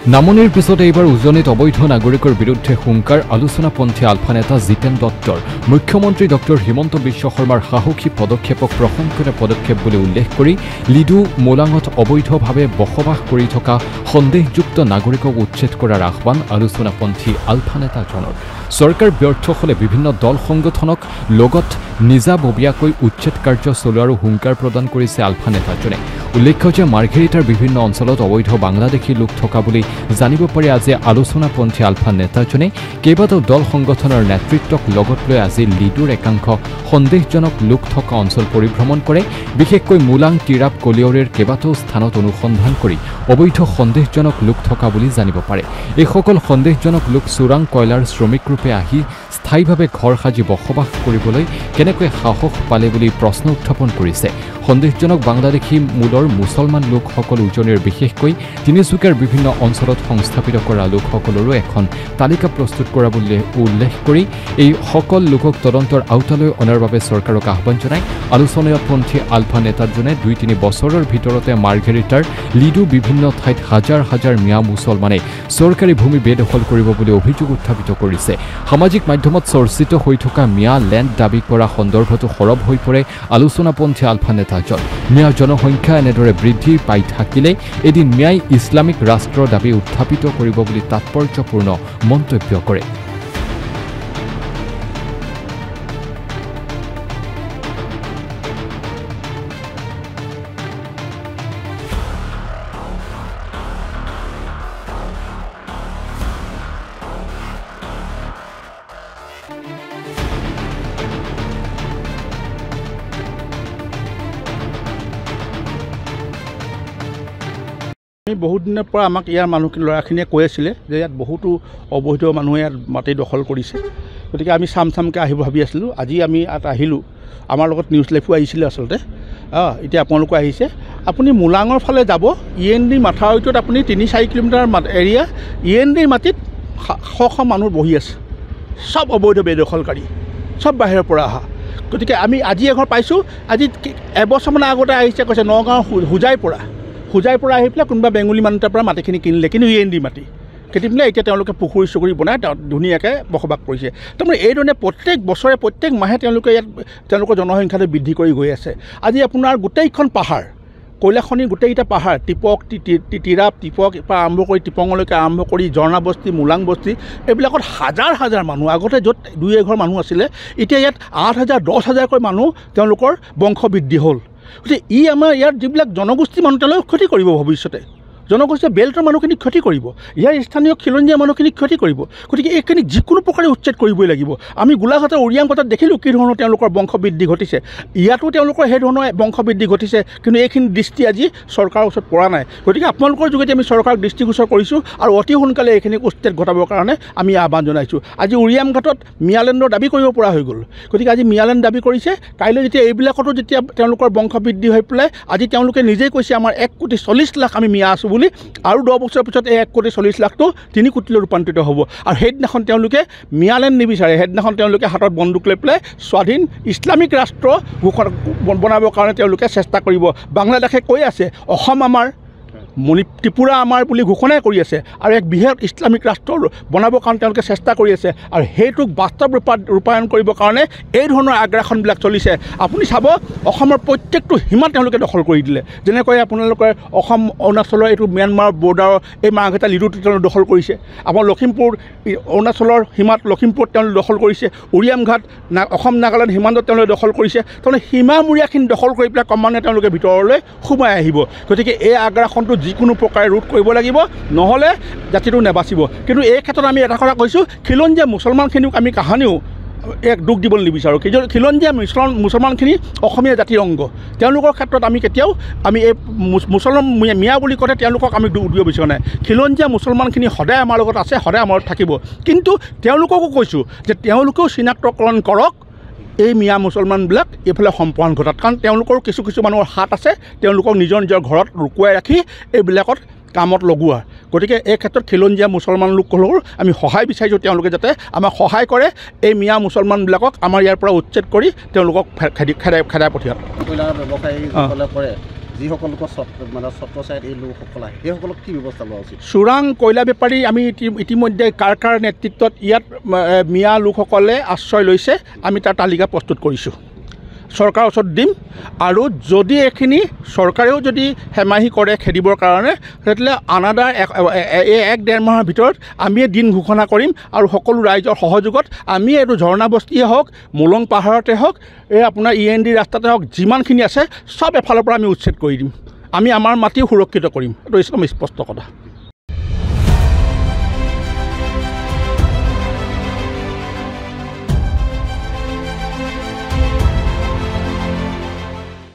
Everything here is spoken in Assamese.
নামনিৰ পিছত এইবাৰ উজনিত অবৈধ নাগৰিকৰ বিৰুদ্ধে হুংকাৰ আলোচনাপন্থী আলফা নেতা জিতেন দত্তৰ মুখ্যমন্ত্ৰী ডক্টৰ হিমন্ত বিশ্ব শৰ্মাৰ সাহসী পদক্ষেপক প্ৰশংসনীয় পদক্ষেপ বুলি উল্লেখ কৰি লিডু মোলাঙত অবৈধভাৱে বসবাস কৰি থকা সন্দেহযুক্ত নাগৰিকক উচ্ছেদ কৰাৰ আহ্বান আলোচনাপন্থী আলফা নেতাজনৰ। চৰকাৰ ব্যৰ্থ হলে বিভিন্ন দল সংগঠনক লগত নিজাববীয়াকৈ উচ্ছেদ কাৰ্য চলোৱাৰো হুংকাৰ প্ৰদান কৰিছে আলফা নেতাজনে। উল্লেখ্য যে মাৰ্ঘেৰিটাৰ বিভিন্ন অঞ্চলত অবৈধ বাংলাদেশী লোক থকা বুলি জানিব পাৰি আজি আলোচনাপন্থী আলফা নেতাজনে কেইবাটাও দল সংগঠনৰ নেতৃত্বক লগত লৈ আজি লিডুৰ একাংশ সন্দেহজনক লোক থকা অঞ্চল পৰিভ্ৰমণ কৰে। বিশেষকৈ মোলাং তিৰাপ কলিয়ৰীৰ কেইবাটাও স্থানত অনুসন্ধান কৰি অবৈধ সন্দেহজনক লোক থকা বুলি জানিব পাৰে। এইসকল সন্দেহজনক লোক চোৰাং কয়লাৰ শ্ৰমিক ৰূপে আহি স্থায়ীভাৱে ঘৰ সাজি বসবাস কৰিবলৈ কেনেকৈ সাহস পালে বুলি প্ৰশ্ন উত্থাপন কৰিছে। সন্দেহজনক বাংলাদেশী মূলৰ মুছলমান লোকসকল উজনিৰ বিশেষকৈ তিনিচুকীয়াৰ বিভিন্ন অঞ্চলত সংস্থাপিত কৰা লোকসকলৰো এখন তালিকা প্ৰস্তুত কৰা বুলি উল্লেখ কৰি এই সকল লোকক তদন্তৰ আওতালৈ অনাৰ বাবে চৰকাৰক আহ্বান জনায় আলোচনাপন্থী আলফা নেতাজনে। 2-3 বছৰৰ ভিতৰতে মাৰ্ঘেৰিটাৰ লিডু বিভিন্ন ঠাইত হাজাৰ হাজাৰ মিয়া মুছলমানে চৰকাৰী ভূমি বেদখল কৰিব বুলি অভিযোগ উত্থাপিত কৰিছে। সামাজিক মাধ্যমত চৰ্চিত হৈ থকা মিয়া লেণ্ড দাবী কৰা সন্দৰ্ভতো সৰব হৈ পৰে আলোচনাপন্থী আলফা নেতাজন। মিয়া জনসংখ্যা এনেদৰে বৃদ্ধি পাই থাকিলে এদিন মিয়াই ইছলামিক ৰাষ্ট্ৰ দাবী উত্থাপিত কৰিব বুলি তাৎপৰ্যপূৰ্ণ মন্তব্য কৰে। বহুত দিনৰ পৰা আমাক ইয়াৰ মানুহখিনি ল'ৰাখিনিয়ে কৈ আছিলে যে ইয়াত বহুতো অবৈধ মানুহে ইয়াত মাটি দখল কৰিছে, গতিকে আমি চামকৈ আহিব ভাবি আছিলোঁ। আজি আমি ইয়াত আহিলোঁ, আমাৰ লগত নিউজ লাইফো আহিছিলে আচলতে। এতিয়া আপোনালোকো আহিছে। আপুনি মোলাঙৰ ফালে যাব, END মাথাউৰিটোত আপুনি 3-4 কিলোমিটাৰ এৰিয়া END মাটিত শ মানুহ বহি আছে, চব অবৈধ বেদখলকাৰী, চব বাহিৰৰ পৰা অহা। গতিকে আমি আজি এঘৰ পাইছোঁ, আজি এবছৰমানৰ আগতে আহিছে, কৈছে নগাঁও হোজাইৰ পৰা আহি পেলাই কোনোবা বেংগলী মানুহ তাৰ পৰা মাটিখিনি কিনিলে, কিন্তু END মাটি কিনি পেলাই এতিয়া তেওঁলোকে পুখুৰী চুখুৰী বনাই ধুনীয়াকৈ বসবাস কৰিছে। তাৰমানে এইধৰণে প্ৰত্যেক বছৰে প্ৰত্যেক মাহে তেওঁলোকে ইয়াত তেওঁলোকৰ জনসংখ্যাটো বৃদ্ধি কৰি গৈ আছে। আজি আপোনাৰ গোটেইখন পাহাৰ, কয়লাখনিৰ গোটেইকেইটা পাহাৰ, তিৰাপ পৰা আৰম্ভ কৰি টিপঙলৈকে আৰম্ভ কৰি ঝৰ্ণা বস্তি, মোলাং বস্তি, এইবিলাকত হাজাৰ হাজাৰ মানুহ। আগতে য'ত 2-1 ঘৰ মানুহ আছিলে, এতিয়া ইয়াত 8,000-10,000কৈ মানুহ তেওঁলোকৰ বংশ বৃদ্ধি হ'ল। গতিকে আমাৰ ইয়াৰ যিবিলাক জনগোষ্ঠী মানুহ তেওঁলোকে ক্ষতি কৰিব, ভৱিষ্যতে জনগোষ্ঠীয়ে বেল্টৰ মানুহখিনিক ক্ষতি কৰিব, ইয়াৰ স্থানীয় খিলঞ্জীয়া মানুহখিনিক ক্ষতি কৰিব। গতিকে এইখিনিক যিকোনো প্ৰকাৰে উচ্ছেদ কৰিবই লাগিব। আমি গোলাঘাটৰ উৰিয়াংঘাটত দেখিলোঁ কি ধৰণৰ তেওঁলোকৰ বংশ বৃদ্ধি ঘটিছে, ইয়াতো তেওঁলোকৰ সেই ধৰণৰ বংশ বৃদ্ধি ঘটিছে, কিন্তু এইখিনি দৃষ্টি আজি চৰকাৰৰ ওচৰত পৰা নাই। গতিকে আপোনালোকৰ যোগেদি আমি চৰকাৰক দৃষ্টিগোচৰ কৰিছোঁ আৰু অতি সোনকালে এইখিনিক উচ্ছেদ ঘটাবৰ কাৰণে আমি আহ্বান জনাইছোঁ। আজি উৰিয়াংঘাটত মিয়ালেণ্ডৰ দাবী কৰিব পৰা হৈ গ'ল, গতিকে আজি মিয়ালেণ্ড দাবী কৰিছে। কাইলৈ যেতিয়া এইবিলাকতো যেতিয়া তেওঁলোকৰ বংশ বৃদ্ধি হৈ পেলাই আজি তেওঁলোকে নিজেই কৈছে আমাৰ 1,40,00,000 আমি মিয়া আছোঁ বুলি, আৰু 10 বছৰৰ পিছত এই 1,40,00,000টো 3 কোটিলৈ ৰূপান্তৰিত হ'ব। আৰু সেইদিনাখন তেওঁলোকে মিয়ালেণ্ড নিবিচাৰে, সেইদিনাখন তেওঁলোকে হাতত বন্দুক লৈ পেলাই স্বাধীন ইছলামিক ৰাষ্ট্ৰ বনাবৰ কাৰণে তেওঁলোকে চেষ্টা কৰিব। বাংলাদেশে কৈ আছে অসম আমাৰ, ত্ৰিপুৰা আমাৰ বুলি ঘোষণাই কৰি আছে, আৰু এক বৃহৎ ইছলামিক ৰাষ্ট্ৰ বনাবৰ কাৰণে তেওঁলোকে চেষ্টা কৰি আছে। আৰু সেইটোক বাস্তৱ ৰূপায়ণ কৰিবৰ কাৰণে এই ধৰণৰ আগ্ৰাসনবিলাক চলিছে। আপুনি চাব, অসমৰ প্ৰত্যেকটো সীমা তেওঁলোকে দখল কৰি দিলে। যেনেকৈ আপোনালোকে অসম অৰুণাচলৰ এইটো ম্যানমাৰ বৰ্ডাৰৰ এই মাৰ্ঘেৰিটা লিডুটো তেওঁলোকে দখল কৰিছে। আমাৰ লখিমপুৰ অৰুণাচলৰ সীমাত লখিমপুৰত তেওঁলোকে দখল কৰিছে। উৰিয়ামঘাট অসম নাগালেণ্ড সীমান্তত তেওঁলোকে দখল কৰিছে। তাৰমানে সীমামূৰীয়াখিনি দখল কৰি পেলাই ক্ৰমান্বয়ে তেওঁলোকে ভিতৰলৈ সোমাই আহিব। গতিকে এই আগ্ৰাসনটো যিকোনো প্ৰকাৰে ৰোধ কৰিব লাগিব, নহ'লে জাতিটো নেবাচিব। কিন্তু এই ক্ষেত্ৰত আমি এটা কথা কৈছোঁ, খিলঞ্জীয়া মুছলমানখিনিক আমি কাহানিও এক দুখ দিবলৈ নিবিচাৰোঁ। খিলঞ্জীয়া মুছলমানখিনি অসমীয়া জাতিৰ অংগ, তেওঁলোকৰ ক্ষেত্ৰত আমি কেতিয়াও এই মুছলমান মিয়া বুলি কওঁতে তেওঁলোকক আমি দুখ দিব বিচৰা নাই। খিলঞ্জীয়া মুছলমানখিনি সদায় আমাৰ লগত আছে, সদায় আমাৰ লগত থাকিব। কিন্তু তেওঁলোককো কৈছোঁ যে তেওঁলোকেও চিনাক্তকৰণ কৰক এই মিয়া মুছলমানবিলাক এইফালে সম্প্ৰসাৰণ ঘটাত, কাৰণ তেওঁলোকৰো কিছু মানুহৰ হাত আছে, তেওঁলোকক নিজৰ ঘৰত লুকুৱাই ৰাখি এইবিলাকত কামত লগোৱা। গতিকে এই ক্ষেত্ৰত খিলঞ্জীয়া মুছলমান লোকসকলৰ আমি সহায় বিচাৰিছোঁ, তেওঁলোকে যাতে আমাক সহায় কৰে এই মিয়া মুছলমানবিলাকক আমাৰ ইয়াৰ পৰা উচ্ছেদ কৰি তেওঁলোকক খেদাই পঠিয়াত। ব্যৱসায়ীসকলে কৰে যিসকল লোকৰ মানে ছত্ৰছায়াত এই লোকসকল আহে সেইসকলক কি ব্যৱস্থা লোৱা উচিত? চোৰাং কয়লা বেপাৰী আমি ইতিমধ্যে কাৰ নেতৃত্বত ইয়াত মিয়া লোকসকলে আশ্ৰয় লৈছে, আমি তাৰ তালিকা প্ৰস্তুত কৰিছোঁ, চৰকাৰৰ ওচৰত দিম। আৰু যদি এইখিনি চৰকাৰেও যদি হেমাহি কৰে খেদিবৰ কাৰণে, তেতিয়াহ'লে আনাদাৰ 1-1.5 মাহৰ ভিতৰত আমি দিন ঘোষণা কৰিম আৰু সকলো ৰাইজৰ সহযোগত আমি এইটো ঝৰ্ণাবস্তিয়ে হওক, মোলং পাহাৰতে হওক, এই আপোনাৰ END ৰাস্তাতে হওক, যিমানখিনি আছে চব এফালৰ পৰা আমি উচ্ছেদ কৰি দিম। আমি আমাৰ মাটিও সুৰক্ষিত কৰিম, এইটো একদম স্পষ্ট কথা।